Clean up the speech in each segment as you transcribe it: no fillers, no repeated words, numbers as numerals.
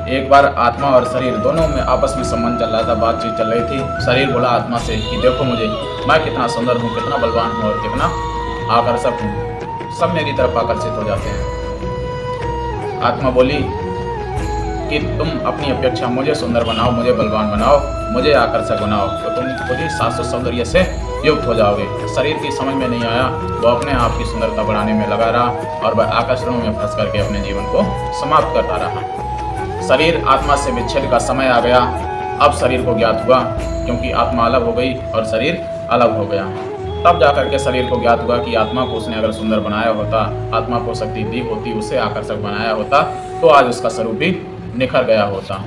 एक बार आत्मा और शरीर दोनों में आपस में संबंध चल रहा था, बातचीत चल रही थी। शरीर बोला आत्मा से कि देखो मुझे, मैं कितना सुंदर हूँ, कितना बलवान हूँ और कितना आकर्षक हूँ, सब मेरी तरफ आकर्षित हो जाते हैं। आत्मा बोली कि तुम अपनी अपेक्षा मुझे सुंदर बनाओ, मुझे बलवान बनाओ, मुझे आकर्षक बनाओ, तो तुम खुद ही शाश्वत सौंदर्य से युक्त हो जाओगे। शरीर की समझ में नहीं आया, वो अपने आप की सुंदरता बढ़ाने में लगा रहा और वह आकर्षणों में फंस करके अपने जीवन को समाप्त करता रहा। शरीर आत्मा से विच्छेद का समय आ गया। अब शरीर को ज्ञात हुआ, क्योंकि आत्मा अलग हो गई और शरीर अलग हो गया। तब जाकर के शरीर को ज्ञात हुआ कि आत्मा को उसने अगर सुंदर बनाया होता, आत्मा को शक्ति दी होती, उसे आकर्षक बनाया होता, तो आज उसका स्वरूप भी निखर गया होता।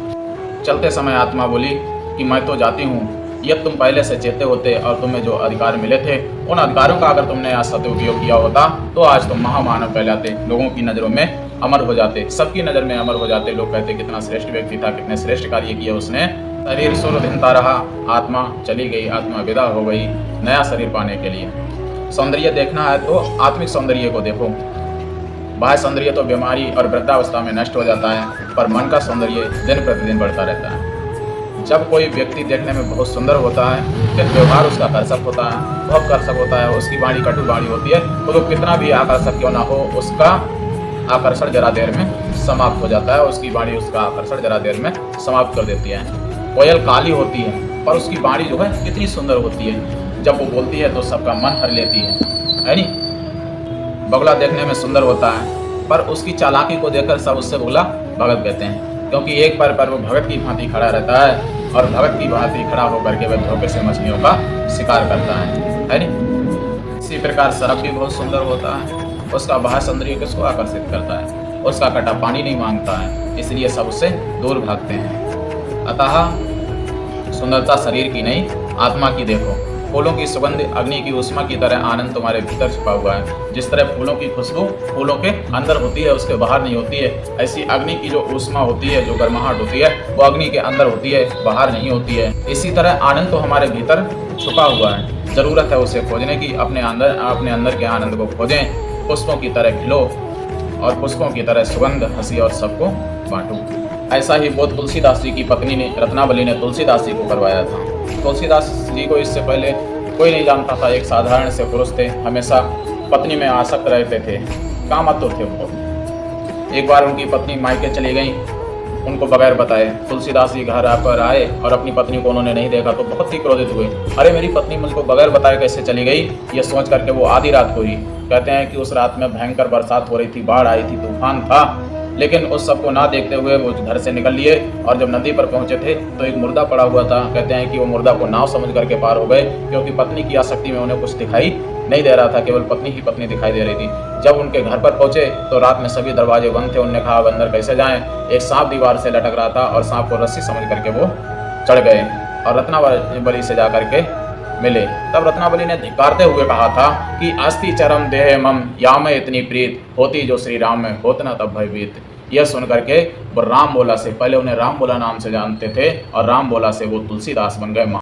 चलते समय आत्मा बोली कि मैं तो जाती हूँ, ये तुम पहले से चेते होते और तुम्हें जो अधिकार मिले थे, उन अधिकारों का अगर तुमने आज सदुपयोग किया होता तो आज तुम महामानव कहलाते, लोगों की नज़रों में अमर हो जाते, सबकी नज़र में अमर हो जाते। लोग कहते कितना श्रेष्ठ व्यक्ति था, कितने श्रेष्ठ कार्य किए उसने। शरीर सुरधिनता रहा, आत्मा चली गई, आत्मा विदा हो गई नया शरीर पाने के लिए। सौंदर्य देखना है तो आत्मिक सौंदर्य को देखो। बाह्य सौंदर्य तो बीमारी और वृद्धावस्था में नष्ट हो जाता है, पर मन का सौंदर्य दिन प्रतिदिन बढ़ता रहता है। जब कोई व्यक्ति देखने में बहुत सुंदर होता है, फिर व्यवहार उसका आकर्षक होता है, बहुत आकर्षक होता है, उसकी वाणी कटु वाणी होती है, तो कितना भी आकर्षक क्यों ना हो, उसका आकर्षण जरा देर में समाप्त हो जाता है। उसकी वाणी उसका आकर्षण जरा देर में समाप्त कर देती है। कोयल काली होती है, पर उसकी वाणी जो है कितनी सुंदर होती है, जब वो बोलती है तो सबका मन हर लेती है नहीं। बगुला देखने में सुंदर होता है, पर उसकी चालाकी को देखकर सब उससे बगुला भगत कहते हैं, क्योंकि एक पैर पर वो भगत की भांति खड़ा रहता है और भगत की भांति खड़ा होकर के वह धोखे से मछलियों का शिकार करता है नहीं। इसी प्रकार सर्प भी बहुत सुंदर होता है, उसका बाह्य सौंदर्य किसको आकर्षित करता है, उसका कटा पानी नहीं मांगता है, इसलिए सब उससे दूर भागते हैं। अतः सुंदरता शरीर की नहीं, आत्मा की देखो। फूलों की सुगंध अग्नि की ऊष्मा की तरह आनंद तुम्हारे भीतर छुपा हुआ है। जिस तरह फूलों की खुशबू फूलों के अंदर होती है, उसके बाहर नहीं होती है, ऐसी अग्नि की जो ऊष्मा होती है, जो गर्माहट होती है, वो अग्नि के अंदर होती है, बाहर नहीं होती है। इसी तरह आनंद तो हमारे भीतर छुपा हुआ है, जरूरत है उसे खोजने की। अपने अंदर के आनंद को खोजें, पुष्पों की तरह खिलो और पुष्पों की तरह सुगंध हंसी और सबको बांटो। ऐसा ही बोध तुलसीदास जी की पत्नी ने, रत्नावली ने तुलसीदास जी को करवाया था। तुलसीदास जी को इससे पहले कोई नहीं जानता था, एक साधारण से पुरुष थे, हमेशा पत्नी में आसक्त रहते थे, कामातुर थे वो। एक बार उनकी पत्नी मायके चली गई, उनको बगैर बताए। तुलसीदास जी घर आकर आए और अपनी पत्नी को उन्होंने नहीं देखा तो बहुत ही क्रोधित हुए। अरे मेरी पत्नी मुझको बगैर बताए कैसे चली गई, ये सोच करके वो आधी रात को ही, कहते हैं कि उस रात में भयंकर बरसात हो रही थी, बाढ़ आई थी, तूफान था, लेकिन उस सबको ना देखते हुए वो घर से निकल लिए और जब नदी पर पहुंचे थे तो एक मुर्दा पड़ा हुआ था। कहते हैं कि वो मुर्दा को नाव समझ करके पार हो गए, क्योंकि पत्नी की आसक्ति में उन्हें कुछ दिखाई नहीं दे रहा था, केवल पत्नी ही पत्नी दिखाई दे रही थी। जब उनके घर पर पहुंचे तो रात में सभी दरवाजे बंद थे। उन्होंने कहा अब अंदर कैसे जाएं। एक सांप दीवार से लटक रहा था और सांप को रस्सी समझ करके वो चढ़ गए और रत्नावली से जा करके मिले। तब रत्नावली ने धिक्कारते हुए कहा था कि अस्ति चरम देह मम याम इतनी प्रीत, होती जो श्री राम में होत न तब भयभीत। यह सुन करके वो राम बोला से, पहले उन्हें राम बोला नाम से जानते थे और राम बोला से वो तुलसीदास बन गए।